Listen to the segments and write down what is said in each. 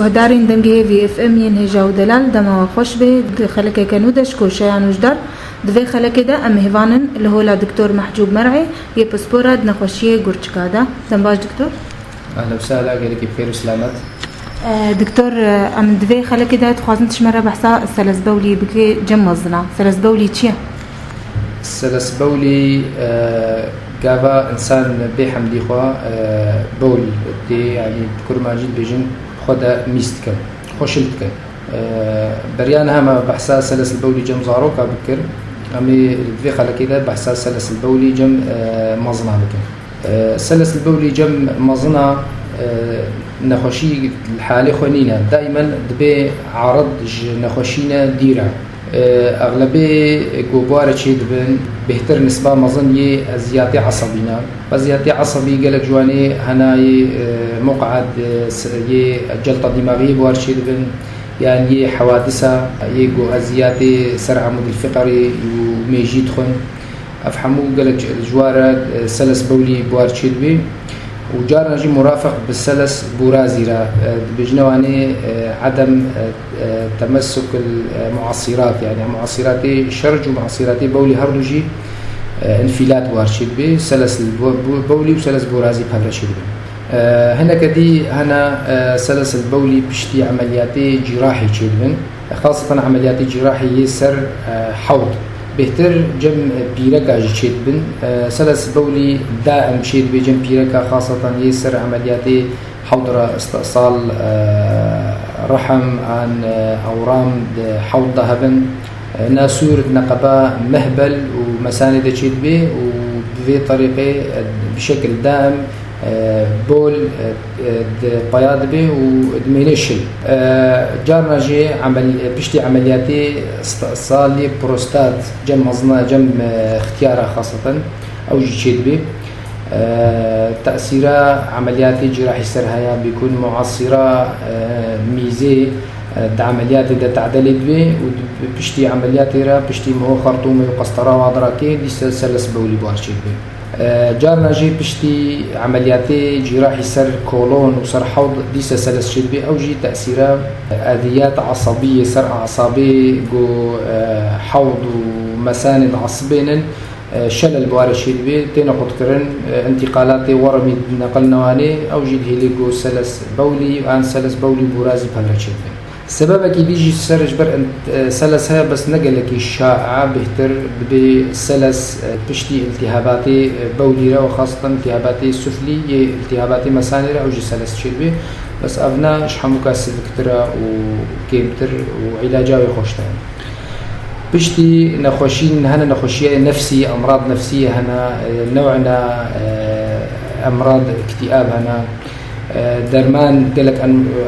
گهدارین دنگه وی اف ام ین هجا و دلال دما خوش به خلک کنودش کوشیان وجدار دوی خلک ده ام هوانن لهولا دکتور محجوب مرعی یه پسپوراد نخوشی گرچکادا دم باش دکتور اهلا وسهلا قالك بخير وسلامات دكتور ام دوی خلک ده تخوازن تشمره بحثا سلس بولي بكي جمزنا سلس بولي چیه؟ سلس بولي قابا انسان بحمدي خوا بول دي يعني بكل ماجد بيجن خدا ميست كان خوشلت كان بريان هما بحثا سلس البولي جم زاروكا بكر امي دوی خلک ده بحثا سلس البولي جم مزنا بكن سلس البولي جم مزنا نخوشي الحالة خونينا دائما دبي عرض نخوشينا ديرة أغلبية جوبارة شيء دبن بهتر نسبة مظن زيادة عصبينا وزيادة عصبي قالك جواني هنا مقعد جلطة دماغية بوار شيء دبن يعني حوادثة جو زيادة سرعة مد الفقري وميجي تخن أفهموا قالك جوارة سلس بولي بوار شيء دبي وجارنا جي مرافق بالسلس بورازيرا بجنواني عدم تمسك المعصرات يعني معصرات شرج ومعصرات بولي هردوجي انفلات وارشيد بي سلس البولي وسلس بورازي بهالرشيد بي هنا كدي هنا سلس البولي بشتي عملياتي جراحي تشيدبن خاصة عملياتي جراحي يسر حوض بهتر جم بيركا جيد بن سلس بولي دائم شيد بجم بيركا خاصة يسر عملياتي حوضرة استئصال رحم عن أورام حوض ذهبن ناسور نقبة مهبل ومساند جيد به وبذي طريقة بشكل دائم بول بياض به ودمينيشل جارنا جي بشتي عملياتي استئصال بروستات جم مزنا جم اختيارها خاصة أو جيد به تأثيرها عملياتي جراحي سرها بيكون معصرة ميزي عملياتي دا تعدلت به وبشتي عملياتي را بشتي مهو خرطومي وقسطرة وعضراكي دي سلس بولي بوارشيد به جارنا جي بشتي عملياتي جراحي سر كولون وسر حوض ديسا سلس شد بي أو جي تأثيرها أذيات عصبية سر أعصابي جو حوض ومساند عصبين شلل بوارا شد بي تينا قدكرن انتقالاتي ورمي نقل نواني أو جي هيلي جو سلس بولي وآن سلس بولي بورازي بهلا شد بي سببك بيجي سرج بر سلس هيا بس نقلك الشائعة بهتر بسلس بشتي التهاباتي بوليرة وخاصة التهاباتي السفلي التهاباتي مسانرة أو جي سلس شربي بس أبنا شحموكا السلكترة وكيمتر وعلاجاوي خوشتين بشتي نخوشين هنا نخوشية نفسي أمراض نفسية هنا نوعنا أمراض اكتئاب هنا درمان قالك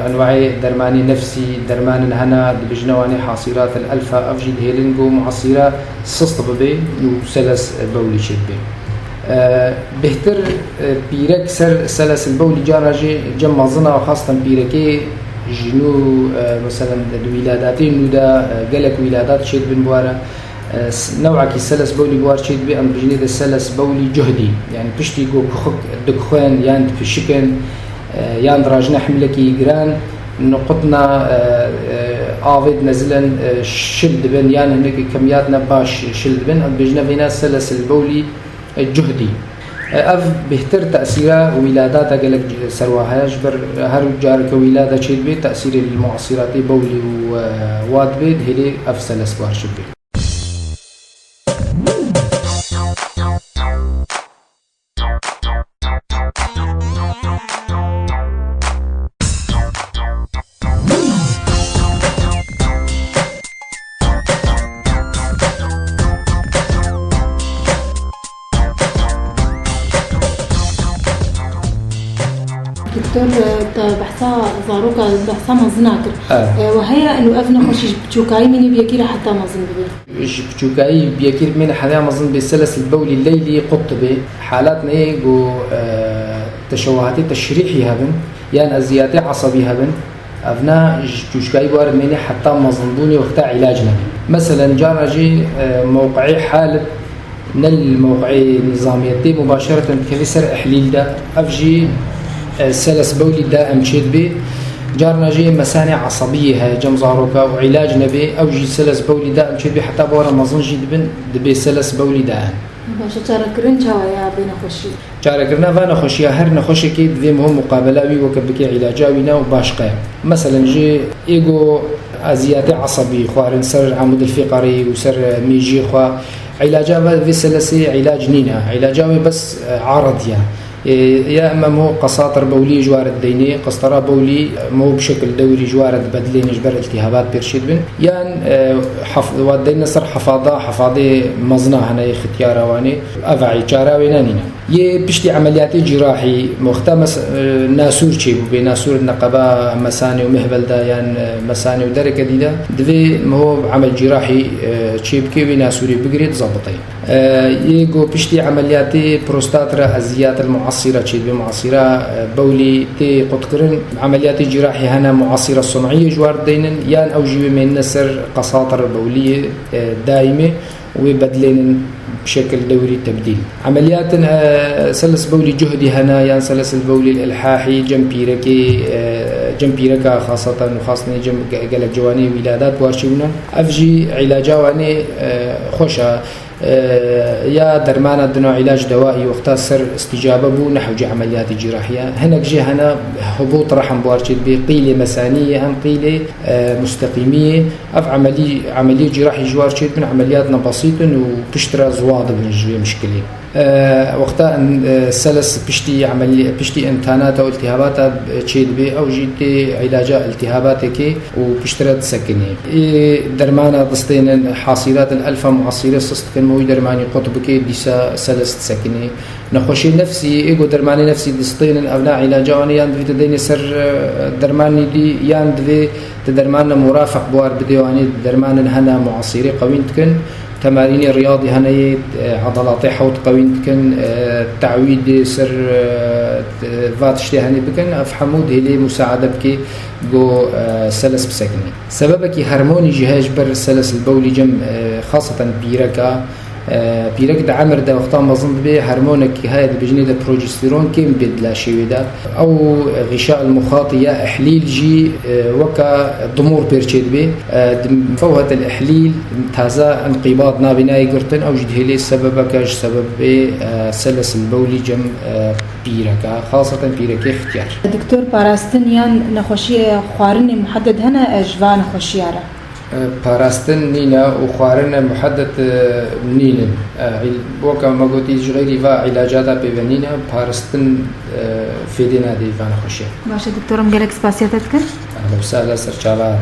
أنواع درماني نفسي درمان هنا بجنواني حاصيرات الألفا أفجد هيلينجو معصيرة سسطب بي وسلس بولي شد بي بهتر بيرك سلس البولي جاراجي جم مظنة وخاصة بيركي جنو مثلا الولاداتين نودا قالك ولادات شد بن بوارا نوعك السلس بولي بوار شد بي أم بجنيد السلس بولي جهدي يعني بشتي جو كخك دكخوان يعني في الشكل يان دراجنا حملكي جران نقطنا آفيد نزلا شلد بن يعني هناك كمياتنا باش شلد بن بجنا فينا سلس البولي الجهدي أف بهتر تأثيرها ولاداتها قالك سرواها جبر هر جارك ولادة شيد بي تأثير المعصرات بولي وواد بيد هلي أف سلس بار شبي دكتور بحثا زاروكا بحثا مزناكر وهي انه افنا خوشي بتشوكاي من بيكير حتى مزن بيه بتشوكاي بيكير من حدا مزن بالسلس البولي الليلي قطبي حالات نيجو تشوهات تشريحي هبن يعني زيادة عصبي هبن افنا بتشوكاي بوار مني حتى مزنبوني وقت علاجنا مثلا جارجي موقعي حالة نل موقعي نظاميتي مباشرة كيف سر احليل ده افجي سلس بولي دائم شد بي جارنا جي مسانع عصبية هاي جم زاروكا وعلاج نبي أو جي سلس بولي داء مشي بي حتى بورا مزن جي دبي سلس بولي داء باشه چارەکردن چاوەیە بێ نەخۆشی چارەکردنا va نەخۆشیە هەر نەخۆشێکی دوێ مهم مقابلاوی وەکە بکە عیلاجاوینا و باشقەیە مثلا جي إيجو أزيات عصبي خوارن سر عمود الفقري وسر ميجي خوا علاجا في سلسي علاج نينا علاجاوي بس عارضيا يا اما مو قساطر بولي جوار الديني قسطره بولي مو بشكل دوري جوار بدلين جبر التهابات بيرشيد بن يان ودينا سر حفاضه مزنا هنا اختيار واني افعي چاراوي نانينا بشتي عمليات جراحي مختمس ناسور شي بناسور النقبه مساني ومهبل دايان مساني ودركه ديدا دفي مو عمل جراحي شي بكي بناسوري بقريت ضبطي يجو بشتي عمليات بروستاترا ازيات المعصره شي بمعصره بولي تي قطكرن عمليات جراحي هنا معصره صناعيه جوار دينن يان او جيب من نسر قساطر بوليه دائمه وبدلين بشكل دوري تبديل عمليات سلس بولي جهدي هنا يعني سلس البولي الإلحاحي جنبيركا خاصة وخاصة جنب قلق جواني ولادات بوارشيونا أفجي علاجواني خوشة يا درمانا دنو علاج دوائي وقتا سر استجابة بو نحو جي عمليات جراحية هناك جي هنا هبوط رحم بوارشيد بقيلة مسانية أم قيلة مستقيمية أف عملية جراحي جوارشيد من عملياتنا بسيطة وبشترى زواض من الجوية مشكلة وقتا سلس بشتي امتحانات او التهابات تشيد بي او جيتي علاج التهاباتك وبشترى تسكني درمانا دستين حاصلات الالفا معصيره سستكن مو درماني قطبك ديسا سلس تسكني نخوشي نفسي ايجو درماني نفسي دستين ابناء علاجاني يان في تدين سر درماني دي يان دي درمان مرافق بوار بديواني درمان هنا معصيره قوين تكن تمارين الرياضي هنايا عضلات حوض قوين كن تعويد سر فاتشتي هني بكن افحمود هلي مساعده بكي جو سلس بسكني سببك هرموني جهاز بر سلس البولي جم خاصه بيركا بيرك دا عمر دا وقتا مظن به هرمونك هاي بجني دا بروجستيرون كيم بدلا شيء دا او غشاء المخاطيه احليل جي وكا ضمور بيرشيد به فوهة الاحليل تازا انقباض نابناي قرطن او جد هلي سببك سبب سلس البولي جم بيركا خاصه بيرك اختيار دكتور باراستنيان نخوشي خوارني محدد هنا اجوا نخوشياره باراستن نينا وخوارنا محدد نينا وكا ما قلتي غيري فا علاجات بيبنينا باراستن في دينا دي فانا خوشي باشا دكتور مجالك سباسياتك اهلا وسهلا سرچاوات